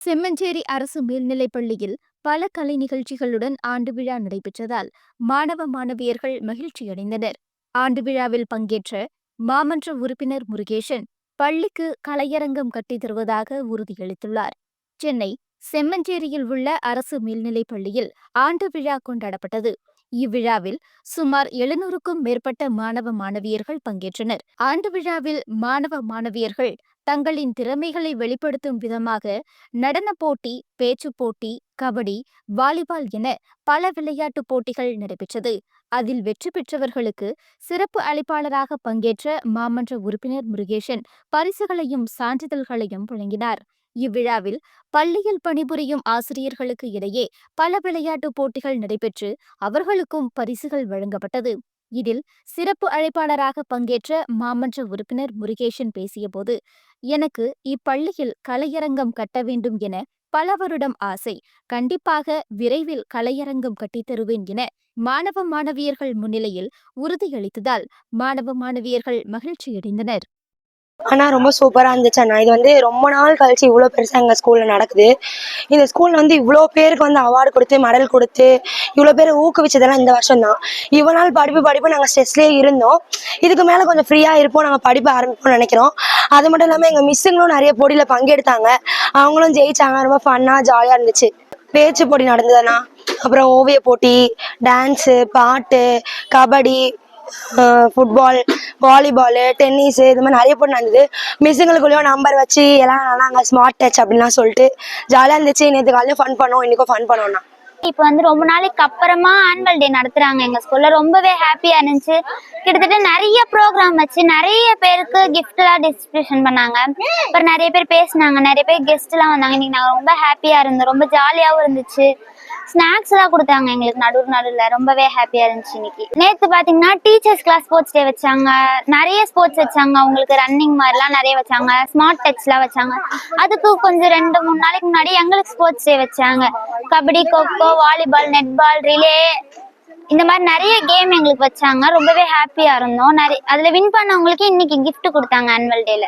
செம்மஞ்சேரி அரசு மேல்நிலைப் பள்ளியில் பல கலை நிகழ்ச்சிகளுடன் ஆண்டு விழா நடைபெற்றதால் மாணவ மாணவியர்கள் மகிழ்ச்சியடைந்தனர். ஆண்டு விழாவில் பங்கேற்ற மாமன்ற உறுப்பினர் முருகேசன் பள்ளிக்கு கலையரங்கம் கட்டித் தருவதாக உறுதியளித்துள்ளார். சென்னை செம்மஞ்சேரியில் உள்ள அரசு மேல்நிலைப் பள்ளியில் ஆண்டு விழா கொண்டாடப்பட்டது. இவ்விழாவில் சுமார் 700க்கும் மேற்பட்ட மாணவ மாணவியர்கள் பங்கேற்றனர். ஆண்டு விழாவில் மாணவ மாணவியர்கள் தங்களின் திறமைகளை வெளிப்படுத்தும் விதமாக நடனப் போட்டி, பேச்சுப் போட்டி, கபடி, வாலிபால் என பல விளையாட்டுப் போட்டிகள் நடைபெற்றது. அதில் வெற்றி பெற்றவர்களுக்கு சிறப்பு அழைப்பாளராக பங்கேற்ற மாமன்ற உறுப்பினர் முருகேசன் பரிசுகளையும் சான்றிதழ்களையும் வழங்கினார். இவ்விழாவில் பள்ளியில் பணிபுரியும் ஆசிரியர்களுக்கு இடையே பல விளையாட்டுப் போட்டிகள் நடைபெற்று அவர்களுக்கும் பரிசுகள் வழங்கப்பட்டது. இதில் சிறப்பு அழைப்பாளராக பங்கேற்ற மாமன்ற உறுப்பினர் முருகேசன் பேசியபோது, எனக்கு இப்பள்ளியில் கலையரங்கம் கட்ட வேண்டும் என பல வருடம் ஆசை. கண்டிப்பாக விரைவில் கலையரங்கம் கட்டித் தருவேன் என மாணவ மாணவியர்கள் முன்னிலையில் உறுதியளித்ததால் மாணவ மாணவியர்கள் மகிழ்ச்சியடைந்தனர். ஆனா ரொம்ப சூப்பரா இருந்துச்சு அண்ணா. இது ரொம்ப நாள் கழிச்சு இவ்வளோ பெருசா எங்க ஸ்கூல்ல நடக்குது. இந்த ஸ்கூல்ல இவ்வளோ பேருக்கு அவார்டு கொடுத்து மெடல் கொடுத்து இவ்வளோ பேர் ஊக்குவிச்சதெல்லாம் இந்த வருஷம் தான். இவ்வளோ நாள் படிப்பு நாங்கள் ஸ்ட்ரெஸ்லேயே இருந்தோம். இதுக்கு மேலே கொஞ்சம் ஃப்ரீயா இருப்போம், நாங்கள் படிப்பு ஆரம்பிப்போம்னு நினைக்கிறோம். அது மட்டும் இல்லாமல் எங்கள் மிஸ்ஸுங்களும் நிறைய போட்டியில பங்கெடுத்தாங்க. அவங்களும் ஜெயிச்சாங்க. ரொம்ப ஃபன்னா ஜாலியா இருந்துச்சு. பேச்சு போட்டி நடந்ததுண்ணா, அப்புறம் ஓவிய போட்டி, டான்ஸு, பாட்டு, கபடி, ஃபுட்பால், வாலிபாலு, டென்னிஸு, இது மாதிரி நிறைய போட்டி நடந்தது. மிஸ்ஸுங்களுக்குள்ளேயும் நம்பர் வச்சு எல்லாம் நாங்கள் ஸ்மார்ட் டச் அப்படின்லாம் சொல்லிட்டு ஜாலியாக இருந்துச்சு. நேற்று காலையில் ஃபன் பண்ணோம், இன்றைக்கும் ஃபன் பண்ணோம்ண்ணா. இப்போ ரொம்ப நாளைக்கு அப்புறமா ஆனுவல் டே நடத்துறாங்க எங்க ஸ்கூல்ல. ரொம்பவே ஹாப்பியா இருந்துச்சு. கிட்டத்தட்ட நிறைய ப்ரோக்ராம் வச்சு நிறைய பேருக்கு கிஃப்ட் எல்லாம் டிஸ்ட்ரிபியூஷன் பண்ணாங்க. அப்புறம் நிறைய பேர் பேசினாங்க, நிறைய பேர் கெஸ்ட் எல்லாம் வந்தாங்க. இன்னைக்கு நாங்கள் ரொம்ப ஹாப்பியா இருந்தோம், ரொம்ப ஜாலியாகவும் இருந்துச்சு. ஸ்நாக்ஸ் எல்லாம் கொடுத்தாங்க எங்களுக்கு நடுவில். ரொம்பவே ஹாப்பியா இருந்துச்சு. இன்னைக்கு நேற்று பாத்தீங்கன்னா டீச்சர்ஸ் கிளாஸ் ஸ்போர்ட்ஸ் டே வச்சாங்க. நிறைய ஸ்போர்ட்ஸ் வச்சாங்க. அவங்களுக்கு ரன்னிங் மாதிரிலாம் நிறைய வச்சாங்க. ஸ்மார்ட் டச் எல்லாம் வச்சாங்க. அதுக்கு கொஞ்சம் 2-3 நாளைக்கு முன்னாடி எங்களுக்கு ஸ்போர்ட்ஸ் டே வச்சாங்க. Kabaddi, kho kho, volleyball, netball, relay, இந்த மாதிரி நிறைய கேம் எங்களுக்கு வச்சாங்க. ரொம்பவே ஹாப்பியா இருந்தோம். அதுல வின் பண்ணவங்களுக்கு இன்னைக்கு கிஃப்ட் கொடுத்தாங்க ஆனுவல் டேல.